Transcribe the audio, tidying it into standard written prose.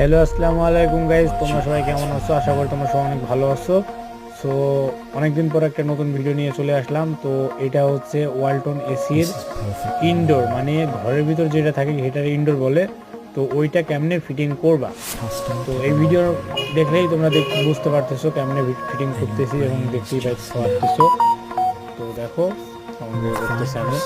Hello আসসালামু আলাইকুম guys, তোমরা সবাই কেমন আছো? আশা করি তোমরা সবাই অনেক ভালো আছো। সো অনেকদিন পর একটা নতুন ভিডিও নিয়ে চলে আসলাম। তো এটা হচ্ছে ওয়ালটন এসির ইনডোর, মানে ঘরের ভিতর যেটা থাকে সেটার ইনডোর বলে। তো ওইটা কেমনে ফিটিং করবা, তো এই ভিডিও দেখলেই তোমরা বুঝতে পারতেছো কেমনে ফিটিং করতেছি এবং দেখতেই পারতেছো। তো দেখো কেমন করে করতেছি আমি।